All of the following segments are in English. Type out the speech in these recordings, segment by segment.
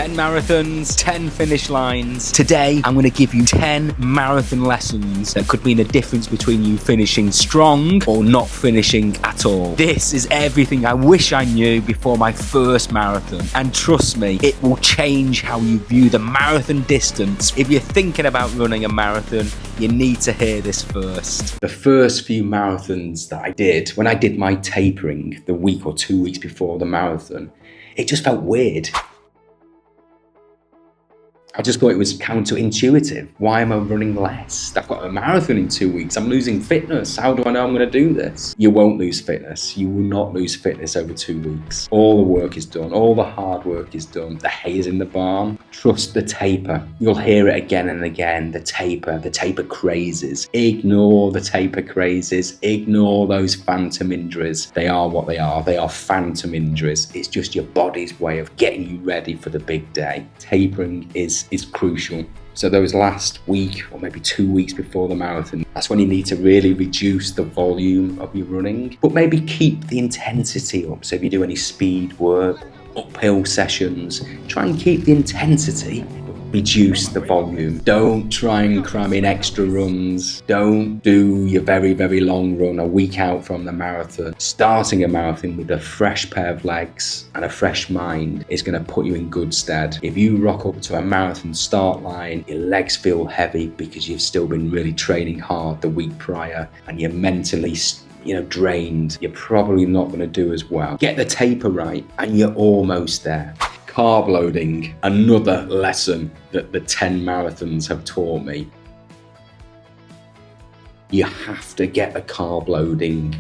10 marathons, 10 finish lines. Today, I'm going to give you 10 marathon lessons that could mean the difference between you finishing strong or not finishing at all. This is everything I wish I knew before my first marathon. And trust me, it will change how you view the marathon distance. If you're thinking about running a marathon, you need to hear this first. The first few marathons that I did, when I did my tapering the week or 2 weeks before the marathon, it just felt weird. I just thought it was counterintuitive. Why am I running less? I've got a marathon in 2 weeks. I'm losing fitness. How do I know I'm going to do this? You won't lose fitness. You will not lose fitness over 2 weeks. All the work is done. All the hard work is done. The hay is in the barn. Trust the taper. You'll hear it again and again. The taper crazes. Ignore the taper crazes. Ignore those phantom injuries. They are what they are. They are phantom injuries. It's just your body's way of getting you ready for the big day. Tapering is crucial. So those last week or maybe 2 weeks before the marathon, that's when you need to really reduce the volume of your running, but maybe keep the intensity up. So if you do any speed work, uphill sessions, try and keep the intensity, reduce the volume. Don't try and cram in extra runs. Don't do your very, very long run a week out from the marathon. Starting a marathon with a fresh pair of legs and a fresh mind is going to put you in good stead. If you rock up to a marathon start line, your legs feel heavy because you've still been really training hard the week prior and you're mentally drained, you're probably not going to do as well. Get the taper right and you're almost there. Carb loading, another lesson that the 10 marathons have taught me. You have to get the carb loading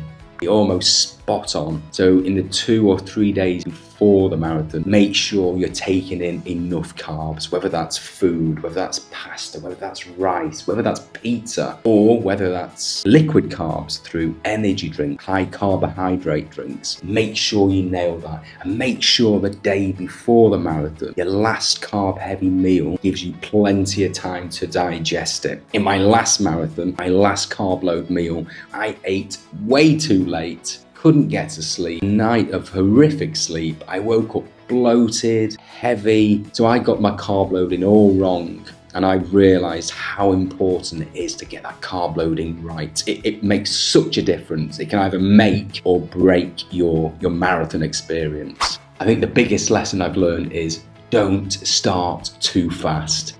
almost spot on. So in the 2 or 3 days before the marathon, make sure you're taking in enough carbs, whether that's food, whether that's pasta, whether that's rice, whether that's pizza, or whether that's liquid carbs through energy drink, high carbohydrate drinks. Make sure you nail that, and make sure the day before the marathon, your last carb heavy meal gives you plenty of time to digest it. In my last marathon, my last carb load meal, I ate way too late. Couldn't get to sleep. Night of horrific sleep. I woke up bloated, heavy. So I got my carb loading all wrong. And I realized how important it is to get that carb loading right. It makes such a difference. It can either make or break your marathon experience. I think the biggest lesson I've learned is don't start too fast.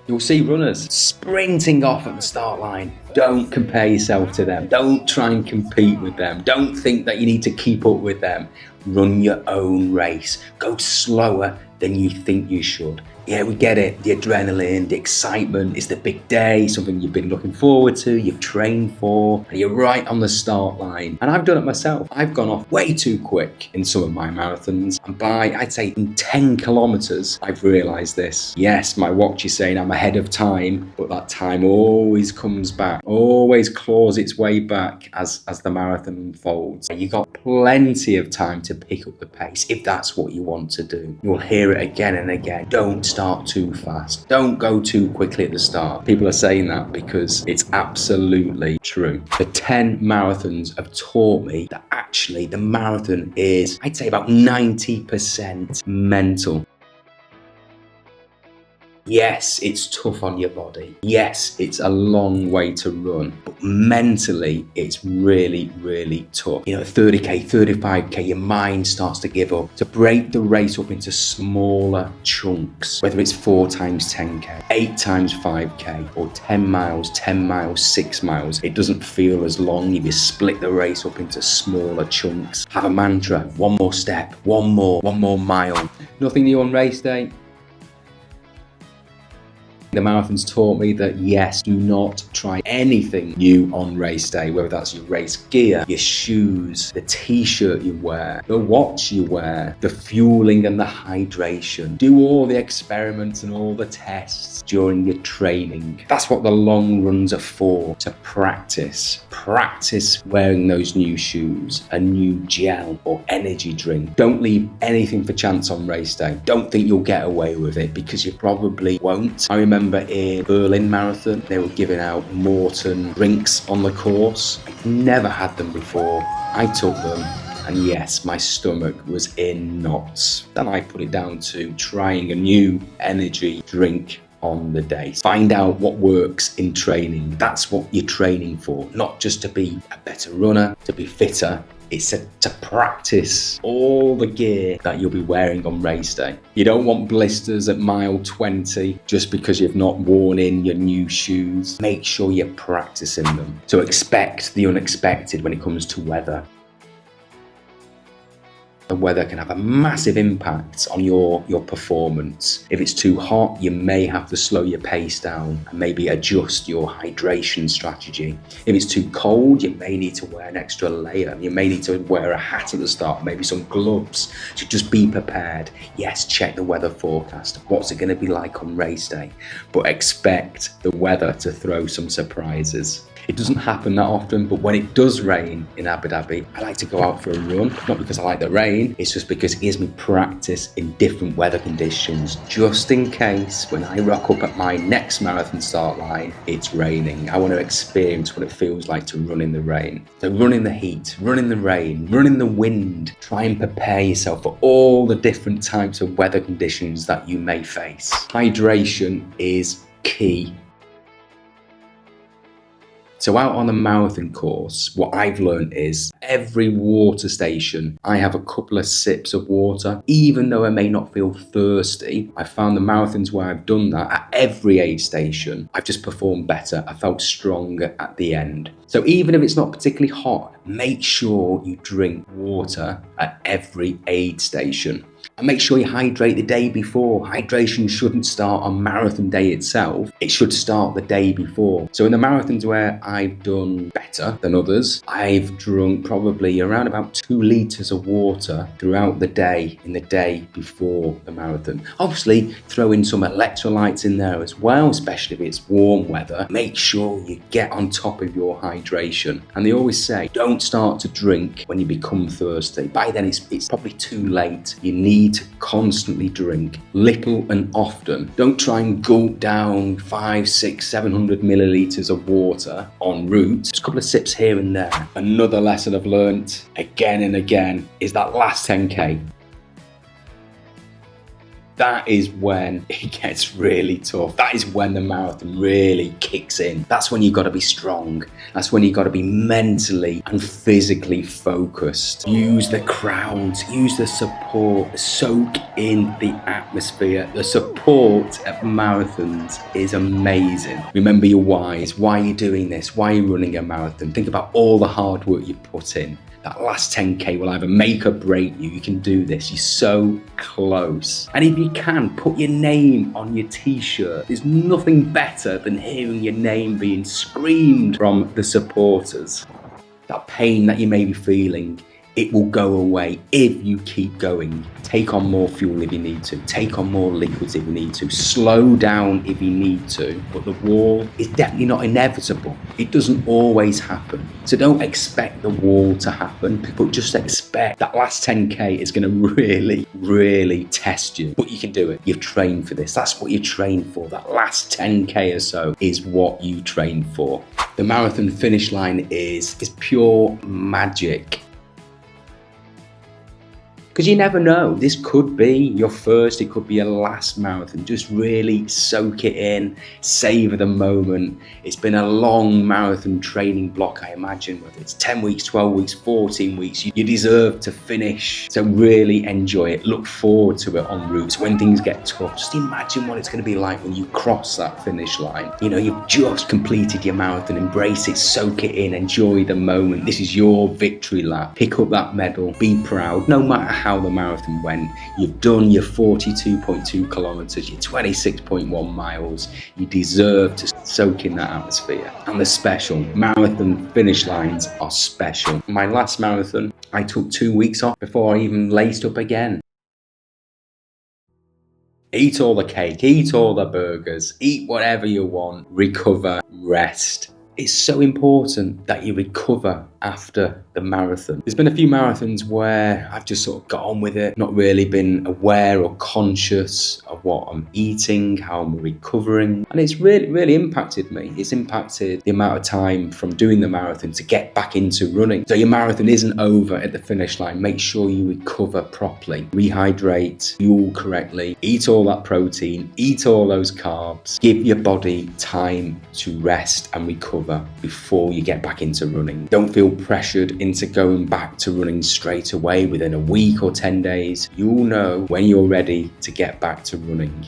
You'll see runners sprinting off at the start line. Don't compare yourself to them. Don't try and compete with them. Don't think that you need to keep up with them. Run your own race. Go slower than you think you should. Yeah, we get it. The adrenaline, the excitement, it's the big day, something you've been looking forward to, you've trained for, and you're right on the start line. And I've done it myself. I've gone off way too quick in some of my marathons. And by, I'd say, in 10 kilometers, I've realized this. Yes, my watch is saying I'm ahead of time, but that time always comes back, always claws its way back as the marathon unfolds. You've got plenty of time to pick up the pace if that's what you want to do. You'll hear it again and again. Don't start too fast. Don't go too quickly at the start. People are saying that because it's absolutely true. The 10 marathons have taught me that actually the marathon is, I'd say, about 90% mental. Yes, it's tough on your body. Yes, it's a long way to run, but mentally, it's really, really tough. 30K, 35K, your mind starts to give up. To break the race up into smaller chunks, whether it's 4 times 10K, 8 times 5K, or 10 miles, 6 miles, it doesn't feel as long if you split the race up into smaller chunks. Have a mantra, one more step, one more mile. Nothing new on race day. The marathon's taught me that yes, do not try anything new on race day, whether that's your race gear, your shoes, the t-shirt you wear, the watch you wear, the fueling and the hydration. Do all the experiments and all the tests during your training. That's what the long runs are for, to practice. Practice wearing those new shoes, a new gel or energy drink. Don't leave anything for chance on race day. Don't think you'll get away with it, because you probably won't. I remember in Berlin Marathon, they were giving out Morton drinks on the course. I'd never had them before. I took them And yes, my stomach was in knots. Then I put it down to trying a new energy drink on the day. Find out what works in training. That's what you're training for, not just to be a better runner, to be fitter. It's to practice all the gear that you'll be wearing on race day. You don't want blisters at mile 20 just because you've not worn in your new shoes. Make sure you're practicing them. So expect the unexpected when it comes to weather. The weather can have a massive impact on your performance. If it's too hot, you may have to slow your pace down and maybe adjust your hydration strategy. If it's too cold, you may need to wear an extra layer. You may need to wear a hat at the start, maybe some gloves. So just be prepared. Yes, check the weather forecast. What's it going to be like on race day? But expect the weather to throw some surprises. It doesn't happen that often, but when it does rain in Abu Dhabi, I like to go out for a run. Not because I like the rain, it's just because it gives me practice in different weather conditions, just in case when I rock up at my next marathon start line, it's raining. I want to experience what it feels like to run in the rain. So run in the heat, run in the rain, run in the wind. Try and prepare yourself for all the different types of weather conditions that you may face. Hydration is key. So out on a marathon course, what I've learned is every water station, I have a couple of sips of water. Even though I may not feel thirsty, I found the marathons where I've done that at every aid station, I've just performed better. I felt stronger at the end. So even if it's not particularly hot, make sure you drink water at every aid station. And make sure you hydrate the day before. Hydration shouldn't start on marathon day itself. It should start the day before. So in the marathons where I've done better than others, I've drunk probably around about 2 litres of water throughout the day, in the day before the marathon. Obviously, throw in some electrolytes in there as well, especially if it's warm weather. Make sure you get on top of your hydration. And they always say, don't start to drink when you become thirsty. By then, it's probably too late. You need to constantly drink, little and often. Don't try and gulp down 500, 600, 700 millilitres of water en route. Just a couple of sips here and there. Another lesson I've learnt again and again is that last 10K. That is when it gets really tough. That is when the marathon really kicks in. That's when you've got to be strong. That's when you've got to be mentally and physically focused. Use the crowds, use the support, soak in the atmosphere. The support at marathons is amazing. Remember your whys. Why are you doing this? Why are you running a marathon? Think about all the hard work you put in. That last 10K will either make or break you. You can do this. You're so close. And if you can, put your name on your t-shirt. There's nothing better than hearing your name being screamed from the supporters. That pain that you may be feeling, it will go away if you keep going. Take on more fuel if you need to. Take on more liquids if you need to. Slow down if you need to. But the wall is definitely not inevitable. It doesn't always happen. So don't expect the wall to happen, but just expect that last 10K is going to really, really test you. But you can do it. You've trained for this. That's what you trained for. That last 10K or so is what you trained for. The marathon finish line is pure magic. Because you never know, this could be your first, it could be your last marathon. Just really soak it in, savor the moment. It's been a long marathon training block, I imagine, whether it's 10 weeks, 12 weeks, 14 weeks, you deserve to finish. So really enjoy it, look forward to it en route. So when things get tough, just imagine what it's gonna be like when you cross that finish line. You know, you've just completed your marathon, embrace it, soak it in, enjoy the moment. This is your victory lap. Pick up that medal, be proud, no matter how the marathon went. You've done your 42.2 kilometers, your 26.1 miles. You deserve to soak in that atmosphere. And the special marathon finish lines are special. My last marathon, I took 2 weeks off before I even laced up again. Eat all the cake, eat all the burgers, eat whatever you want, recover, rest. It's so important that you recover after the marathon. There's been a few marathons where I've just sort of got on with it, not really been aware or conscious of what I'm eating, how I'm recovering. And it's really impacted me. It's impacted the amount of time from doing the marathon to get back into running. So your marathon isn't over at the finish line. Make sure you recover properly, rehydrate, fuel correctly, eat all that protein, eat all those carbs, give your body time to rest and recover before you get back into running. Don't feel pressured into going back to running straight away within a week or 10 days. You'll know when you're ready to get back to running.